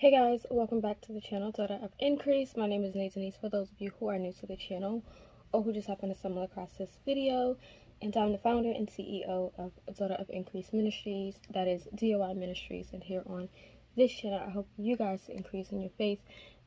Hey guys, welcome back to the channel, Daughter of Increase. My name is Denise for those of you who are new to the channel or who just happen to stumble across this video. And I'm the founder and CEO of Daughter of Increase Ministries, that is DOI Ministries. And here on this channel, I hope you guys to increase in your faith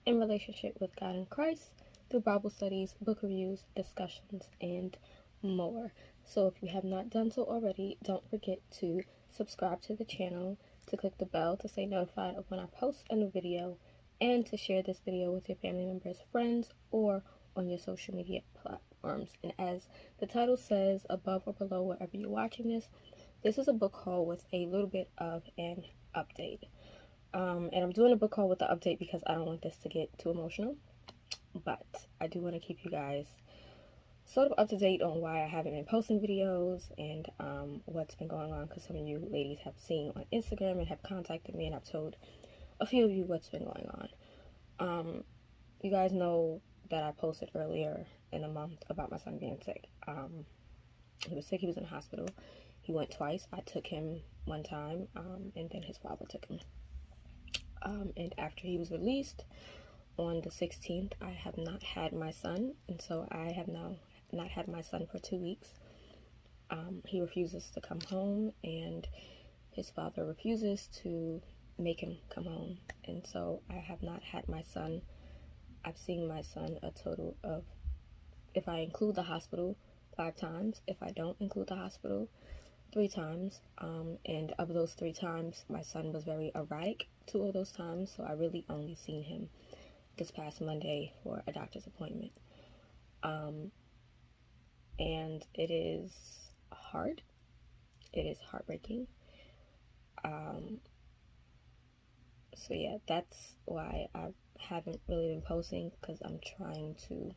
and relationship with God and Christ through Bible studies, book reviews, discussions, and more. So if you have not done so already, don't forget to subscribe to the channel, to click the bell to stay notified of when I post a new video, and to share this video with your family members, friends, or on your social media platforms. And as the title says, above or below wherever you're watching this is a book haul with a little bit of an update. And I'm doing a book haul with the update because I don't want this to get too emotional, but I do want to keep you guys sort of up to date on why I haven't been posting videos and what's been going on, because some of you ladies have seen on Instagram and have contacted me, and I've told a few of you what's been going on. You guys know that I posted earlier in the month about my son being sick. He was sick. He was in the hospital. He went twice. I took him one time, and then his father took him. And after he was released on the 16th, I have not had my son, and so I have now not had my son for 2 weeks. He refuses to come home, and his father refuses to make him come home, and so I have not had my son. I've seen my son a total of, if I include the hospital, 5 times. If I don't include the hospital, 3 times. And of those 3 times, my son was very erratic 2 of those times, so I really only seen him this past Monday for a doctor's appointment. And it is hard. It is heartbreaking. So yeah, that's why I haven't really been posting, because I'm trying to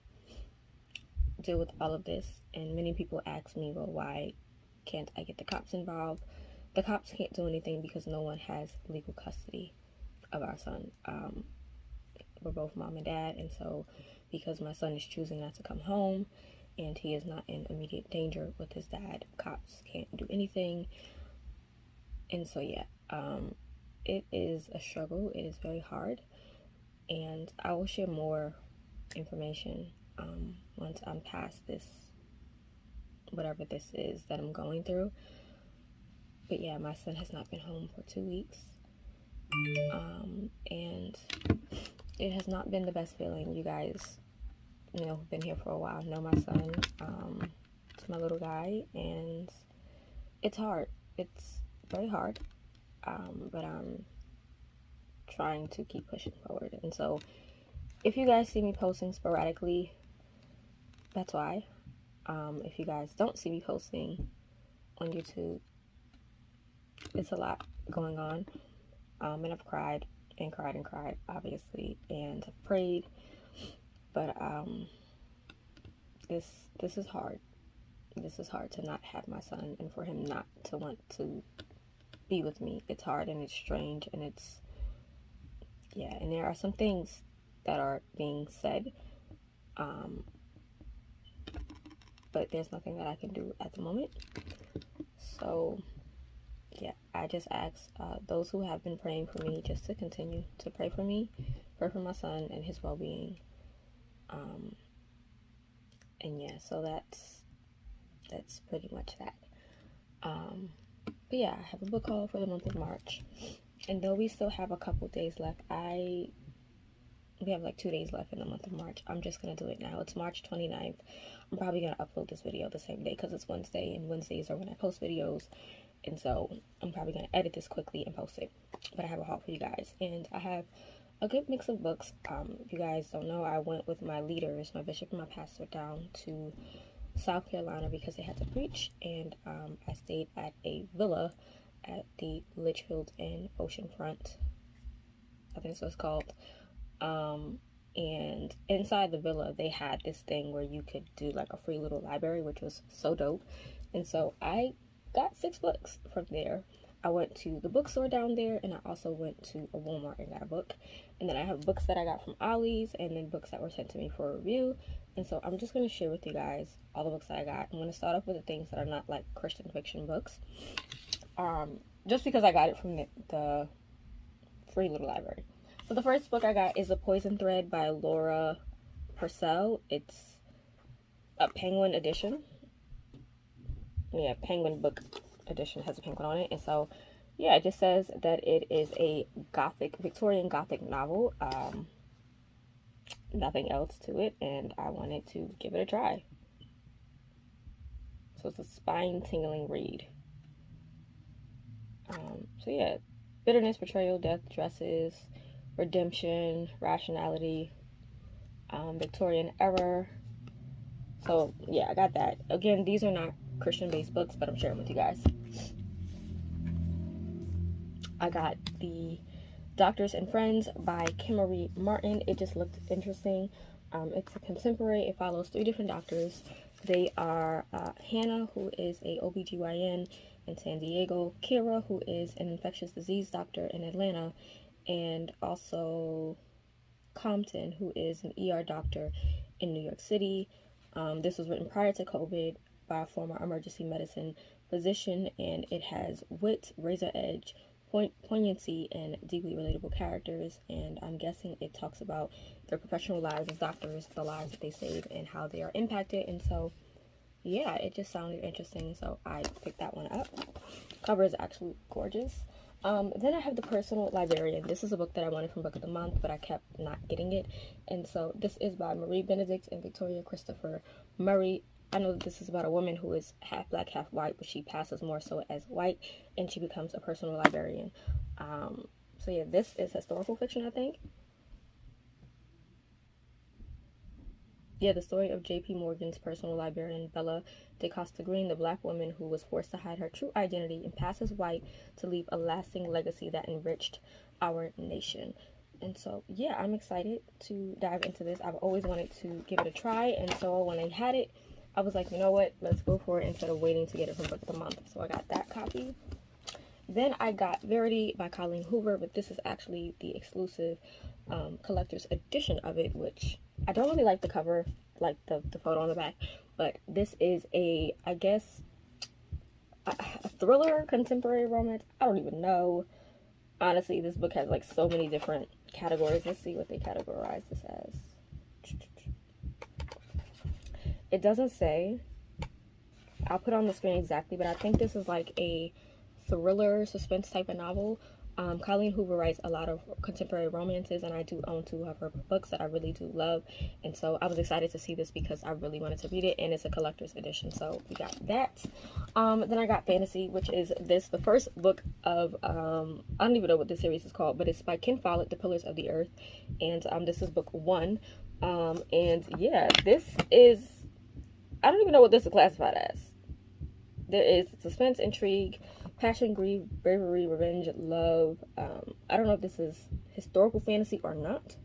deal with all of this. And many people ask me, well, why can't I get the cops involved? The cops can't do anything because no one has legal custody of our son. We're both mom and dad, and so because my son is choosing not to come home and he is not in immediate danger with his dad, cops can't do anything. And so yeah, it is a struggle. It is very hard, and I will share more information once I'm past this, whatever this is that I'm going through. But yeah, my son has not been home for 2 weeks, and it has not been the best feeling. You guys, who've been here for a while, know my son. It's my little guy, and it's hard. It's very hard, but I'm trying to keep pushing forward. And so if you guys see me posting sporadically, that's why. If you guys don't see me posting on YouTube, it's a lot going on. And I've cried and cried and cried, obviously, and I've prayed, but this is hard. This is hard to not have my son and for him not to want to be with me. It's hard and it's strange, and it's, yeah, and there are some things that are being said, but there's nothing that I can do at the moment. So yeah, I just ask those who have been praying for me just to continue to pray for me, pray for my son and his well-being. And yeah, so that's pretty much that. But yeah, I have a book haul for the month of March, and though we still have a couple days left, we have like 2 days left in the month of March. I'm just gonna do it now. It's March 29th. I'm probably gonna upload this video the same day because it's Wednesday, and Wednesdays are when I post videos, and so I'm probably gonna edit this quickly and post it. But I have a haul for you guys, and I have a good mix of books. If you guys don't know, I went with my leaders, my bishop and my pastor, down to South Carolina because they had to preach, and I stayed at a villa at the Litchfield Inn Oceanfront, I think that's what it's called. And inside the villa they had this thing where you could do like a free little library, which was so dope. And so I got 6 books from there. I went to the bookstore down there, and I also went to a Walmart and got a book. And then I have books that I got from Ollie's, and then books that were sent to me for a review. And so I'm just going to share with you guys all the books that I got. I'm going to start off with the things that are not like Christian fiction books, just because I got it from the free little library. So the first book I got is The Poison Thread by Laura Purcell. It's a Penguin edition. Yeah, Penguin book edition has a penguin on it. And so, yeah, it just says that it is a Victorian Gothic novel. Nothing else to it, and I wanted to give it a try. So it's a spine-tingling read. So yeah, bitterness, betrayal, death, dresses, redemption, rationality, Victorian era. So yeah, I got that. Again, these are not Christian-based books, but I'm sharing with you guys. I got the Doctors and Friends by Kimmery Martin. It just looked interesting. It's a contemporary. It follows 3 different doctors. They are Hannah, who is a OBGYN in San Diego, Kira, who is an infectious disease doctor in Atlanta, and also Compton, who is an ER doctor in New York City. This was written prior to COVID by a former emergency medicine physician, and it has wit, razor edge, poignancy, and deeply relatable characters. And I'm guessing it talks about their professional lives as doctors, the lives that they save, and how they are impacted. And so yeah, it just sounded interesting, so I picked that one up. Cover is actually gorgeous. Then I have The Personal Librarian. This is a book that I wanted from Book of the Month, but I kept not getting it. And so this is by Marie Benedict and Victoria Christopher Murray. I know that this is about a woman who is half black, half white, but she passes more so as white, and she becomes a personal librarian. So yeah, this is historical fiction, I think. Yeah, the story of J.P. Morgan's personal librarian, Bella DeCosta Green, the black woman who was forced to hide her true identity and pass as white to leave a lasting legacy that enriched our nation. And so, yeah, I'm excited to dive into this. I've always wanted to give it a try, and so when I had it, I was like, you know what, let's go for it instead of waiting to get it from Book of the Month. So I got that copy. Then I got Verity by Colleen Hoover, but this is actually the exclusive collector's edition of it, which I don't really like the cover, like the photo on the back, but this is a, I guess, a thriller, contemporary romance. I don't even know. Honestly, this book has like so many different categories. Let's see what they categorize this as. It doesn't say. I'll put on the screen exactly, but I think this is like a thriller, suspense type of novel. Colleen Hoover writes a lot of contemporary romances, and I do own 2 of her books that I really do love. And so I was excited to see this because I really wanted to read it, and it's a collector's edition. So we got that. Then I got Fantasy, which is the first book of, I don't even know what this series is called, but it's by Ken Follett, The Pillars of the Earth. And this is book 1. And yeah, this is, I don't even know what this is classified as. There is suspense, intrigue, passion, grief, bravery, revenge, love. I don't know if this is historical fantasy or not,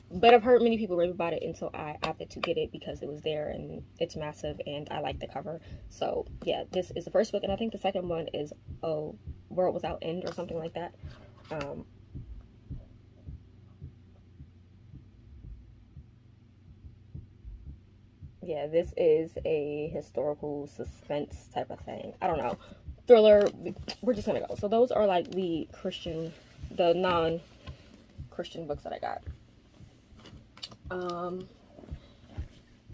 but I've heard many people rave about it, and so I opted to get it because it was there and it's massive and I like the cover. So yeah, this is the first book, and I think the second one is A World Without End or something like that. Yeah, this is a historical suspense type of thing. I don't know. Thriller. We're just gonna go. So those are like the non-Christian books that I got.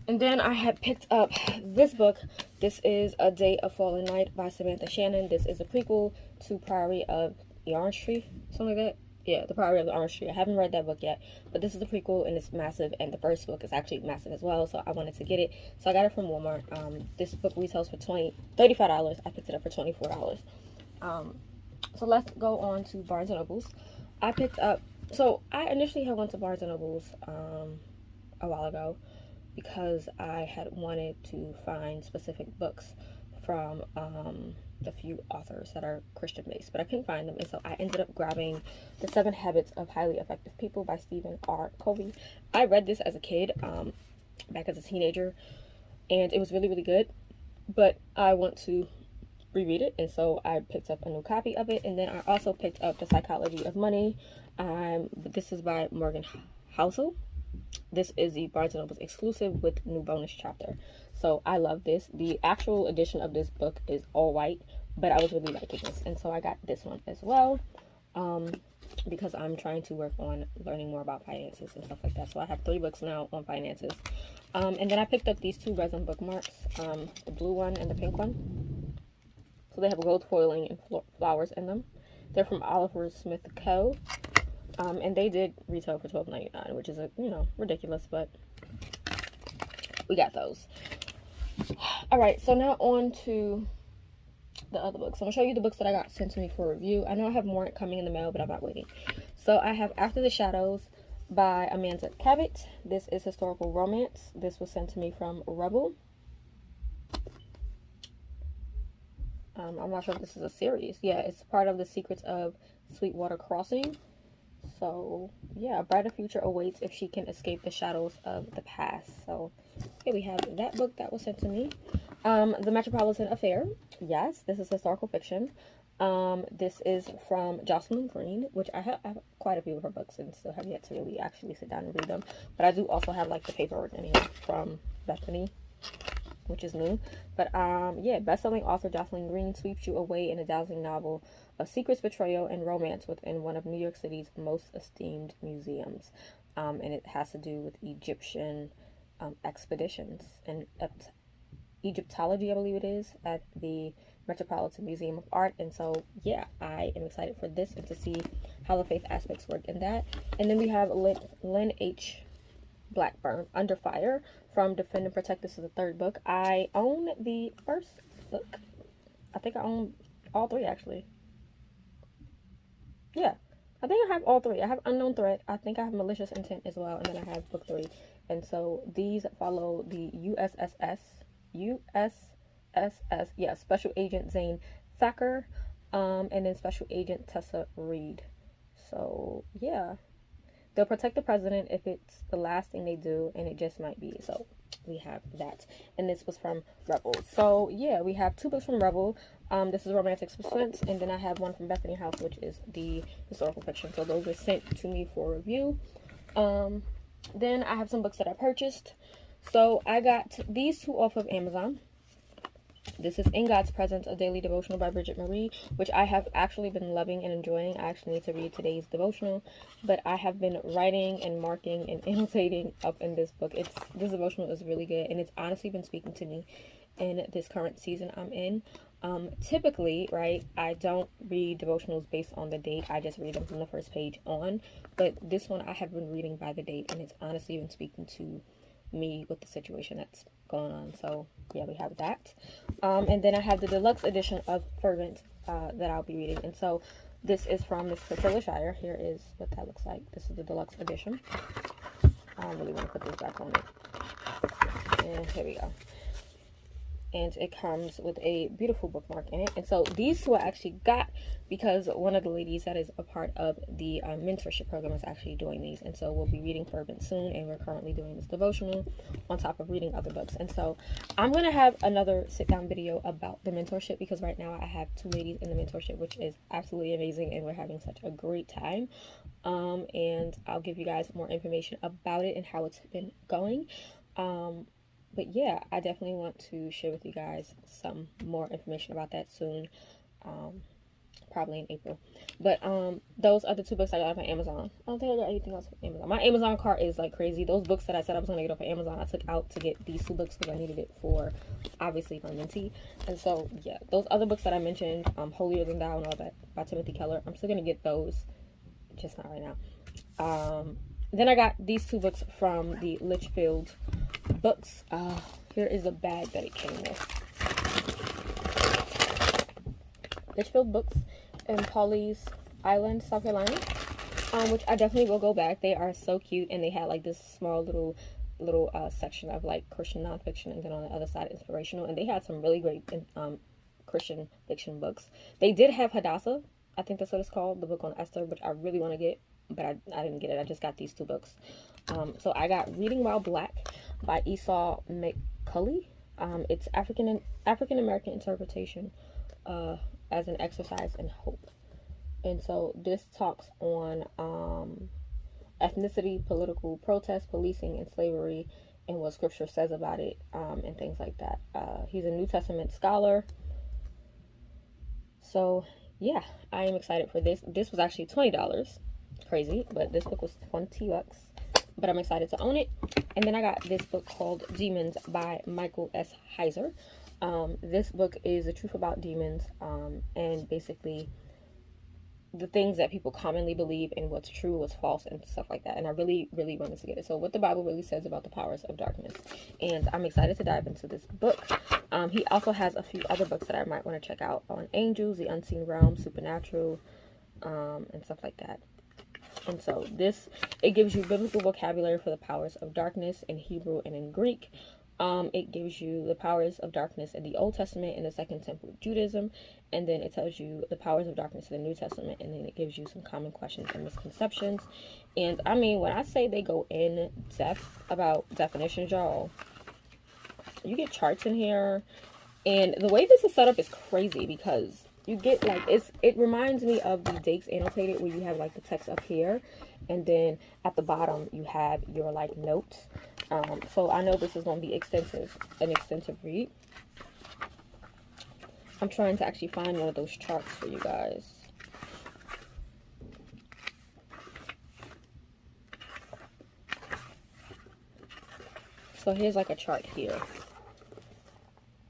And then I had picked up this book. This is A Day of Fallen Night by Samantha Shannon. This is a prequel to Priory of the Orange Tree, something like that. Yeah, The Priory of the Orange Tree. I haven't read that book yet, but this is the prequel, and it's massive, and the first book is actually massive as well, so I wanted to get it. So I got it from Walmart. This book retails for $35. I picked it up for $24. So let's go on to Barnes & Nobles. I picked up, so I initially had went to Barnes & Nobles a while ago because I had wanted to find specific books from a few authors that are Christian based, but I couldn't find them, and so I ended up grabbing The 7 Habits of Highly Effective People by Stephen R. Covey. I read this as a kid, back as a teenager, and it was really, really good, but I want to reread it, and so I picked up a new copy of it. And then I also picked up The Psychology of Money. This is by Morgan Housel. This is the Barnes & Nobles exclusive with new bonus chapter. So I love this. The actual edition of this book is all white, but I was really liking this, and so I got this one as well. because I'm trying to work on learning more about finances and stuff like that. So I have 3 books now on finances. And then I picked up these 2 resin bookmarks, the blue one and the pink one. So they have gold foiling and flowers in them. They're from Oliver Smith Co. And they did retail for $12.99, which is, ridiculous, but we got those. All right, so now on to the other books. I'm gonna show you the books that I got sent to me for review. I know I have more coming in the mail, but I'm not waiting. So I have After the Shadows by Amanda Cabot. This is historical romance. This was sent to me from Rebel. I'm not sure if this is a series. Yeah, it's part of the Secrets of Sweetwater Crossing. So yeah, a brighter future awaits if she can escape the shadows of the past. So here we have that book that was sent to me. The Metropolitan Affair. Yes, this is historical fiction. This is from Jocelyn Green, which I have quite a few of her books and still have yet to really actually sit down and read them. But I do also have like the paperwork in here from Bethany, which is new. But yeah, best-selling author Jocelyn Green sweeps you away in a dazzling novel of secrets, betrayal, and romance within one of New York City's most esteemed museums. And it has to do with Egyptian expeditions and Egyptology, I believe it is, at the Metropolitan Museum of Art. And so yeah, I am excited for this and to see how the faith aspects work in that. And then we have Lynn H. Blackburn, Under Fire, from Defend and Protect. This is the 3rd book. I own the 1st book. I think I own all 3 actually. Yeah, I think I have all 3. I have Unknown Threat. I think I have Malicious Intent as well. And then I have book 3. And so these follow the USS, yeah, Special Agent Zane Thacker, and then Special Agent Tessa Reed. So yeah, they'll protect the president if it's the last thing they do, and it just might be. So we have that, and this was from Rebel. So yeah, we have 2 books from Rebel. This is romantic suspense, and then I have one from Bethany House, which is the historical fiction. So those were sent to me for review. Then I have some books that I purchased. So I got these 2 off of Amazon. This is In God's Presence, a daily devotional by Bridgette Marie, which I have actually been loving and enjoying. I actually need to read today's devotional, but I have been writing and marking and annotating up in this book. This devotional is really good, and it's honestly been speaking to me in this current season I'm in. Typically, right, I don't read devotionals based on the date. I just read them from the first page on, but this one I have been reading by the date, and it's honestly been speaking to me with the situation that's going on. So yeah, we have that. And then I have the deluxe edition of Fervent that I'll be reading. And so this is from Miss Priscilla Shirer. Here is what that looks like. This is the deluxe edition. I don't really want to put this back on it. And here we go. And it comes with a beautiful bookmark in it. And so these 2 I actually got because one of the ladies that is a part of the mentorship program is actually doing these. And so we'll be reading Fervent soon, and we're currently doing this devotional on top of reading other books. And so I'm going to have another sit-down video about the mentorship, because right now I have 2 ladies in the mentorship, which is absolutely amazing, and we're having such a great time. And I'll give you guys more information about it and how it's been going. But yeah, I definitely want to share with you guys some more information about that soon, probably in April. But those are the 2 books I got off of Amazon. I don't think I got anything else from Amazon. My Amazon cart is like crazy. Those books that I said I was going to get off of Amazon, I took out to get these 2 books because I needed it for, obviously, my mentee. And so yeah, those other books that I mentioned, Holier Than Thou and all that by Timothy Keller, I'm still going to get those, just not right now. Then I got these 2 books from the Litchfield Books. Here is the bag that it came with. Litchfield Books in Pawleys Island, South Carolina, which I definitely will go back. They are so cute, and they had like this small little section of like Christian nonfiction, and then on the other side inspirational, and they had some really great Christian fiction books. They did have Hadassah, I think that's what it's called, the book on Esther, which I really want to get, but I didn't get it. I just got these 2 books. So I got Reading While Black by Esau McCaulley. It's African American interpretation as an exercise in hope. And so this talks on ethnicity, political protest, policing, and slavery, and what scripture says about it, and things like that. He's a New Testament scholar. So yeah, I am excited for this. This was actually $20. Crazy, but this book was 20 bucks. But I'm excited to own it. And then I got this book called Demons by Michael S. Heiser. This book is the truth about demons, and basically the things that people commonly believe and what's true, what's false, and stuff like that. And I really, really wanted to get it. So what the Bible really says about the powers of darkness. And I'm excited to dive into this book. He also has a few other books that I might want to check out on angels, the unseen realm, supernatural, and stuff like that. And so this, it gives you biblical vocabulary for the powers of darkness in Hebrew and in Greek. It gives you the powers of darkness in the Old Testament and the Second Temple Judaism, and then it tells you the powers of darkness in the New Testament, and then it gives you some common questions and misconceptions. And I mean, when I say they go in depth about definitions, y'all, you get charts in here, and the way this is set up is crazy because you get like, it reminds me of the dates annotated where you have like the text up here, and then at the bottom you have your like notes. So I know this is going to be an extensive read. I'm trying to actually find one of those charts for you guys. So here's like a chart here.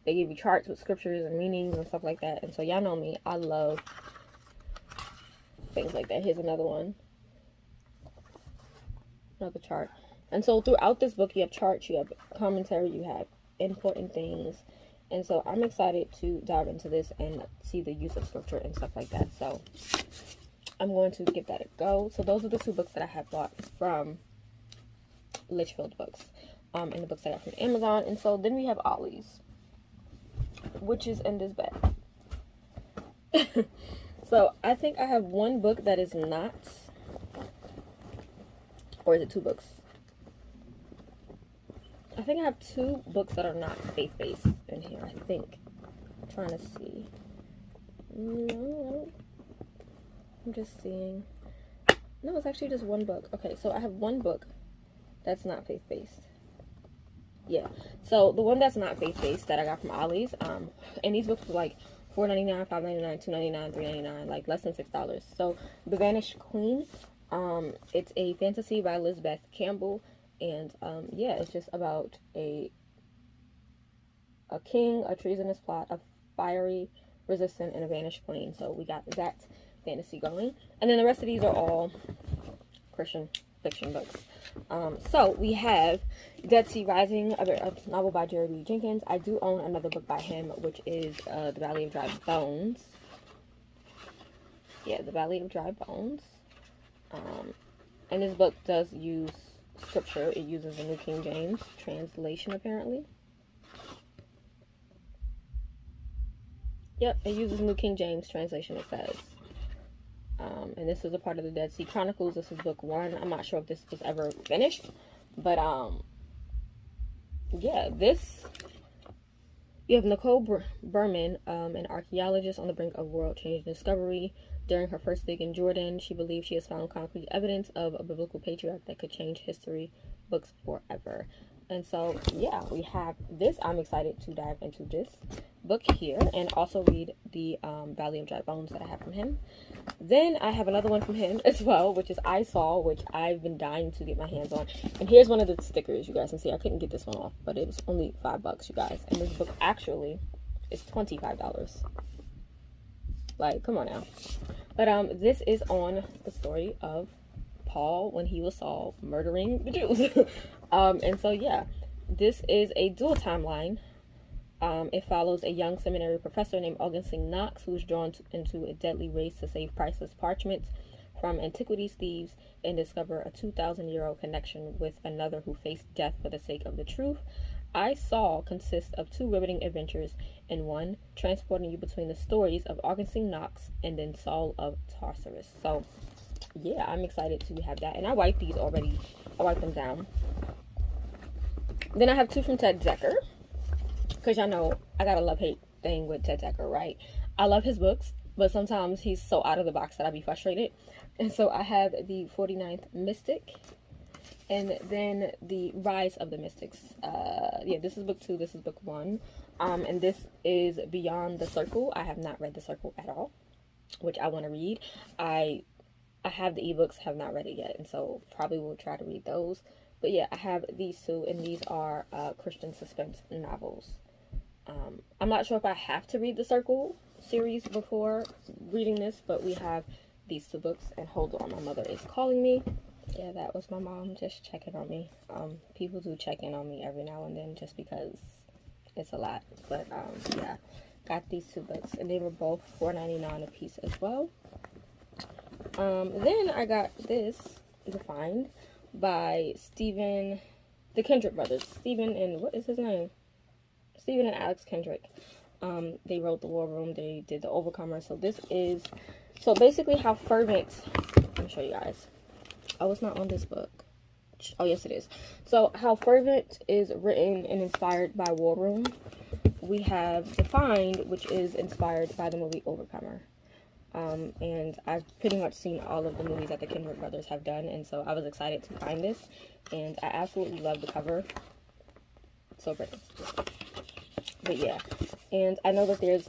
They give you charts with scriptures and meanings and stuff like that. And so y'all know me, I love things like that. Here's another one. Another chart. And so throughout this book, you have charts, you have commentary, you have important things. And so I'm excited to dive into this and see the use of scripture and stuff like that. So I'm going to give that a go. So those are the two books that I have bought from Litchfield Books, and the books that I got from Amazon. And so then we have Ollie's, which is in this bag. So I think I have one book that is not, or is it two books? I think I have two books that are not faith-based in here, I think. I'm trying to see. No, I'm just seeing. No, it's actually just one book. Okay, so I have one book that's not faith-based. Yeah, so the one that's not faith-based that I got from Ollie's, and these books were like $4.99, $5.99, $2.99, $3.99, like less than $6. So The Vanished Queen, it's a fantasy by Elizabeth Campbell. And yeah, it's just about a king, a treasonous plot, a fiery resistant, and a vanished queen. So we got that fantasy going. And then the rest of these are all Christian fiction books. So we have Dead Sea Rising, a novel by Jerry Jenkins. I do own another book by him, which is The Valley of Dry Bones. Yeah, The Valley of Dry Bones. And this book does use scripture. It uses the New King James translation, apparently. Yep, it uses New King James translation, it says. And this is a part of the Dead Sea Chronicles. This is book 1. I'm not sure if this was ever finished, but yeah, this, you have Nicole Berman, an archaeologist on the brink of world-changing discovery. During her first dig in Jordan, she believes she has found concrete evidence of a biblical patriarch that could change history books forever. And so, yeah, we have this. I'm excited to dive into this book here and also read the Valley of Dry Bones that I have from him. Then I have another one from him as well, which is I Saul, which I've been dying to get my hands on. And here's one of the stickers. You guys can see I couldn't get this one off, but it was only $5, you guys. And this book actually is $25. Like, come on now. But this is on the story of Paul when he was Saul murdering the Jews. And so yeah, this is a dual timeline. It follows a young seminary professor named Augustine Knox, who is drawn into a deadly race to save priceless parchments from antiquities thieves and discover a 2,000-year-old connection with another who faced death for the sake of the truth. I Saw consists of 2 riveting adventures in one, transporting you between the stories of Augustine Knox and then Saul of Tarsus. So yeah, I'm excited to have that. And I wiped these already. I wiped them down. Then I have 2 from Ted Dekker, because y'all know I got a love-hate thing with Ted Dekker, right? I love his books, but sometimes he's so out of the box that I be frustrated. And so I have the 49th Mystic, and then the Rise of the Mystics. Yeah, this is book 2, this is book 1. And this is Beyond the Circle. I have not read The Circle at all. which I want to read. I have the ebooks, have not read it yet, and so probably will try to read those. But yeah, I have these two, and these are Christian suspense novels. I'm not sure if I have to read the Circle series before reading this, but we have these two books. And hold on, my mother is calling me. Yeah, that was my mom just checking on me. People do check in on me every now and then just because it's a lot. But yeah, got these two books, and they were both $4.99 a piece as well. Then I got this, Defined, by the Kendrick brothers. Stephen and, what is his name? Stephen and Alex Kendrick. They wrote The War Room. They did The Overcomer. So this is, so basically how Fervent, let me show you guys. Oh, it's not on this book. Oh, yes, it is. So how Fervent is written and inspired by War Room, we have Defined, which is inspired by the movie Overcomer. And I've pretty much seen all of the movies that the Kendrick brothers have done, and so I was excited to find this, and I absolutely love the cover. So pretty. But yeah, and I know that there's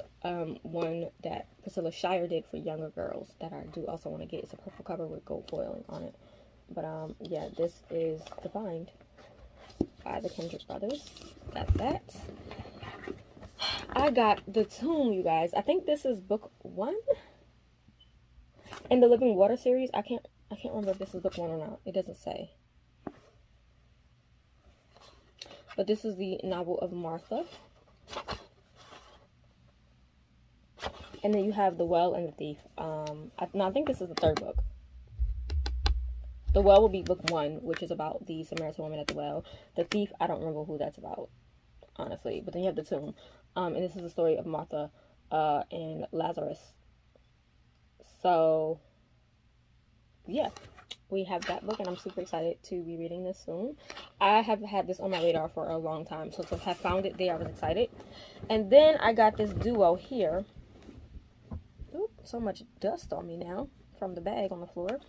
one that Priscilla Shirer did for younger girls that I do also want to get. It's a purple cover with gold foiling on it. But yeah, this is Defined by the Kendrick brothers. Got that. I got The Tomb, you guys. I think this is book 1 in the Living Water series. I can't remember if this is book 1 or not. It doesn't say. But this is the novel of Martha. And then you have The Well and the Thief. I think this is the 3rd book. The Well will be book 1, which is about the Samaritan woman at the well. The Thief, I don't remember who that's about, honestly. But then you have The Tomb. And this is the story of Martha and Lazarus. So, yeah, we have that book, and I'm super excited to be reading this soon. I have had this on my radar for a long time, so to have found it there, I was excited. And then I got this duo here. Oop, so much dust on me now from the bag on the floor.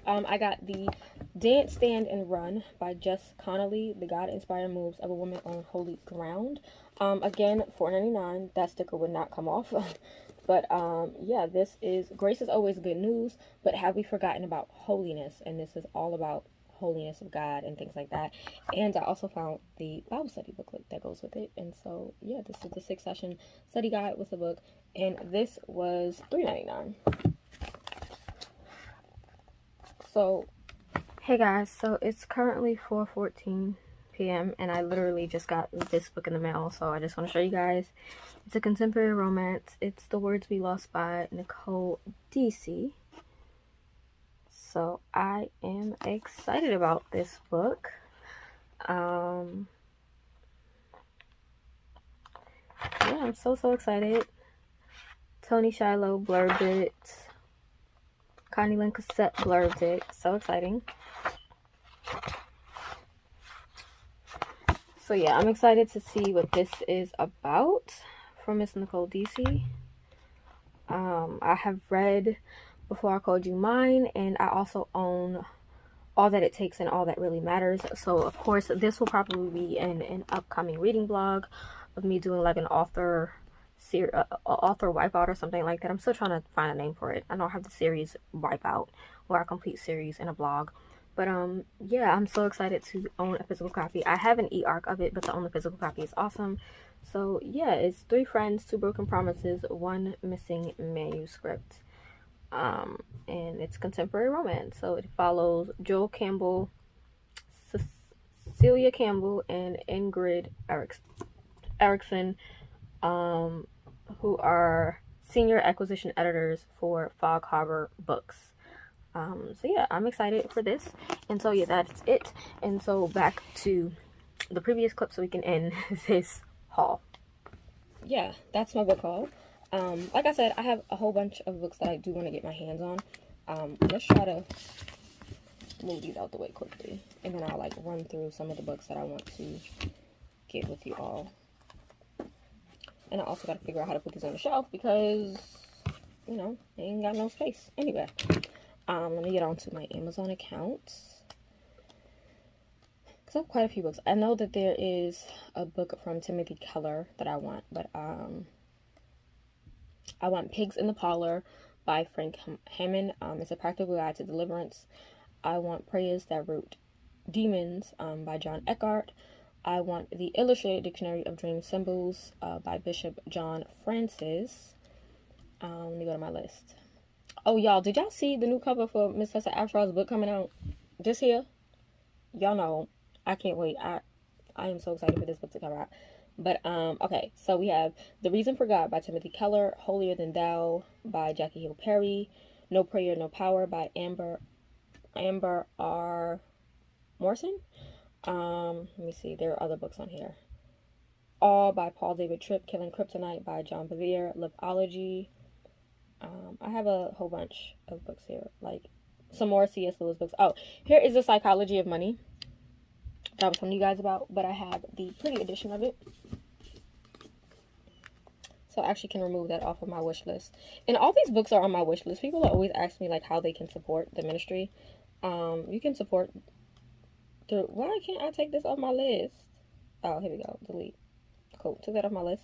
I got the Dance, Stand, and Run by Jess Connolly, the God-inspired moves of a woman on holy ground. Again, $4.99. That sticker would not come off. But yeah, this is Grace is Always Good News, but have we forgotten about holiness? And this is all about holiness of God and things like that. And I also found the Bible study booklet that goes with it. And so yeah, this is the 6-session study guide with the book, and this was $3.99. So hey guys, so it's currently 4:14 p.m. and I literally just got this book in the mail, so I just want to show you guys. It's a contemporary romance. It's The Words We Lost by Nicole DC. So I am excited about this book. Yeah, I'm so excited. Tony Shiloh blurbed it. Connie Lynn Cassette blurbed it. So exciting. So yeah, I'm excited to see what this is about from Miss Nicole DC. I have read Before I Called You Mine, and I also own All That It Takes and All That Really Matters. So of course this will probably be an upcoming reading blog of me doing like an author wipeout or something like that. I'm still trying to find a name for it. I know I have the series Wipeout, or a complete series in a blog. But yeah, I'm so excited to own a physical copy. I have an e-arc of it, but to own the physical copy is awesome. So yeah, it's 3 friends, 2 broken promises, 1 missing manuscript. And it's contemporary romance. So it follows Joel Campbell, Cecilia Campbell, and Ingrid Erickson, who are senior acquisition editors for Fog Harbor Books. So yeah, I'm excited for this. And so yeah, that's it. And so back to the previous clip so we can end this haul. Yeah, that's my book haul. Like I said, I have a whole bunch of books that I do want to get my hands on. Let's try to move these out the way quickly, and then I'll like run through some of the books that I want to get with you all. And I also got to figure out how to put these on the shelf because, you know, I ain't got no space. Anyway, let me get on to my Amazon account, because I have quite a few books. I know that there is a book from Timothy Keller that I want, but I want Pigs in the Parlor by Frank Hammond. It's a practical guide to deliverance. I Want Prayers That Root Demons by John Eckhart. I Want the Illustrated Dictionary of Dream Symbols by Bishop John Francis. Let me go to my list. Oh, y'all, did y'all see the new cover for Miss Tessa Afral's book coming out this year? Y'all know, I can't wait. I am so excited for this book to come out. But, okay, so we have The Reason for God by Timothy Keller, Holier Than Thou by Jackie Hill Perry, No Prayer, No Power by Amber R. Morrison. Let me see, there are other books on here. All by Paul David Tripp, Killing Kryptonite by John Bevere, Lipology. I have a whole bunch of books here, like some more C.S. Lewis books. Oh, here is The Psychology of Money that I was telling you guys about, but I have the pretty edition of it. So I actually can remove that off of my wish list. And all these books are on my wish list. People always ask me like how they can support the ministry. You can support through, why can't I take this off my list? Oh, here we go. Delete. Cool. Took that off my list.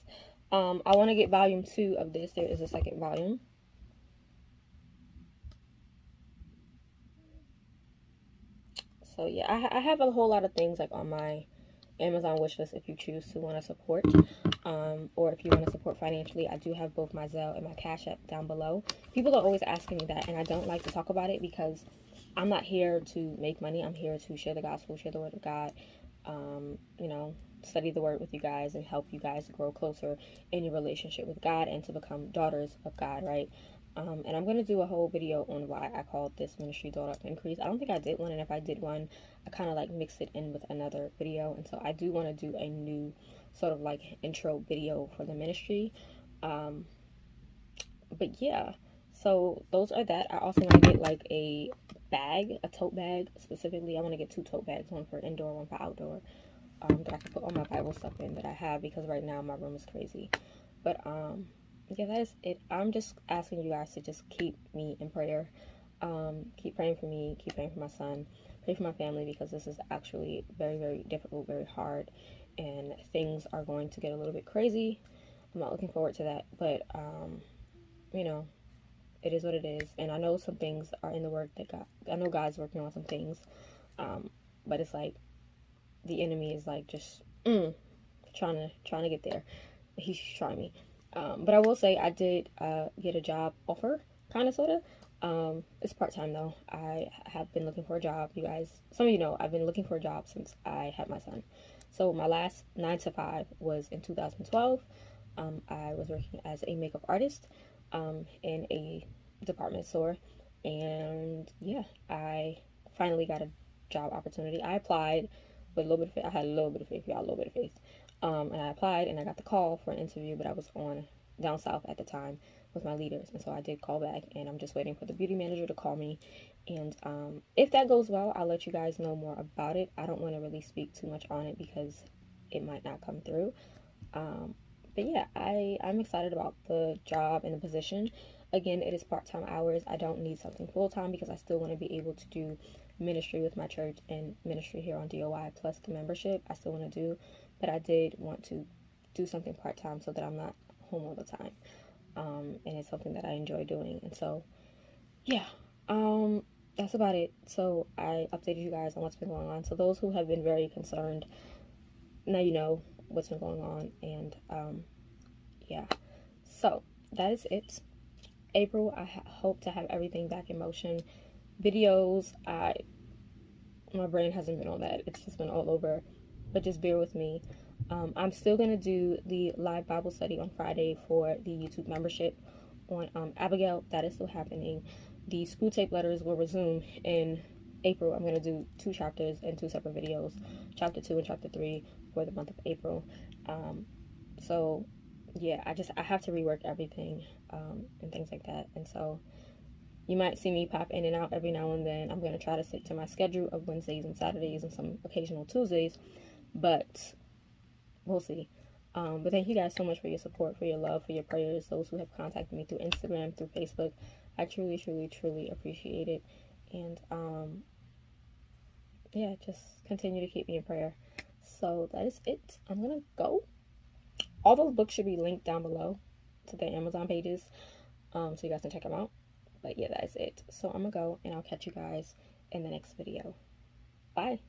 I want to get volume 2 of this. There is a second volume. So yeah, I have a whole lot of things like on my Amazon wish list if you choose to want to support, or if you want to support financially. I do have both my Zelle and my Cash App down below. People are always asking me that, and I don't like to talk about it because I'm not here to make money. I'm here to share the gospel, share the word of God, you know, study the word with you guys and help you guys grow closer in your relationship with God and to become daughters of God, right? And I'm going to do a whole video on why I called this ministry Daughter of Increase. I don't think I did one, and if I did one, I kind of like mixed it in with another video. And so I do want to do a new sort of like intro video for the ministry. But yeah, so those are that. I also want to get like a bag, a tote bag specifically. I want to get 2 tote bags, one for indoor, one for outdoor, that I can put all my Bible stuff in that I have, because right now my room is crazy. But yeah, that is it. I'm just asking you guys to just keep me in prayer. Keep praying for me, keep praying for my son, pray for my family, because this is actually very, very difficult, very hard, and things are going to get a little bit crazy. I'm not looking forward to that, but you know, it is what it is. And I know some things are in the work that I know God's working on some things, but it's like the enemy is like just trying to get there. He's trying me. But I will say I did get a job offer, kind of, sort of. It's part-time though. I have been looking for a job. You guys, some of you know, I've been looking for a job since I had my son. So my last 9 to 5 was in 2012. I was working as a makeup artist in a department store. And yeah, I finally got a job opportunity. I applied with a little bit of faith. I had a little bit of faith, y'all, a little bit of faith. And I applied and I got the call for an interview, but I was on down south at the time with my leaders. And so I did call back, and I'm just waiting for the beauty manager to call me. And if that goes well, I'll let you guys know more about it. I don't want to really speak too much on it because it might not come through. But yeah, I'm excited about the job and the position. Again, it is part-time hours. I don't need something full-time because I still want to be able to do ministry with my church and ministry here on DOI plus the membership I still want to do. But I did want to do something part-time so that I'm not home all the time. And it's something that I enjoy doing. And so, yeah, that's about it. So I updated you guys on what's been going on. So those who have been very concerned, now you know what's been going on. And yeah, so that is it. April, I hope to have everything back in motion. Videos, my brain hasn't been on that. It's just been all over, but just bear with me. I'm still going to do the live Bible study on Friday for the YouTube membership on Abigail. That is still happening. The school tape letters will resume in April. I'm going to do 2 chapters and 2 separate videos, chapter 2 and chapter 3 for the month of April. So yeah, I have to rework everything and things like that. And so you might see me pop in and out every now and then. I'm going to try to stick to my schedule of Wednesdays and Saturdays and some occasional Tuesdays, but we'll see. But thank you guys so much for your support, for your love, for your prayers, those who have contacted me through Instagram, through Facebook. I truly, truly, truly appreciate it. And yeah, just continue to keep me in prayer. So that is it. I'm going to go. All those books should be linked down below to the Amazon pages, so you guys can check them out. But yeah, that's it. So I'm gonna go and I'll catch you guys in the next video. Bye.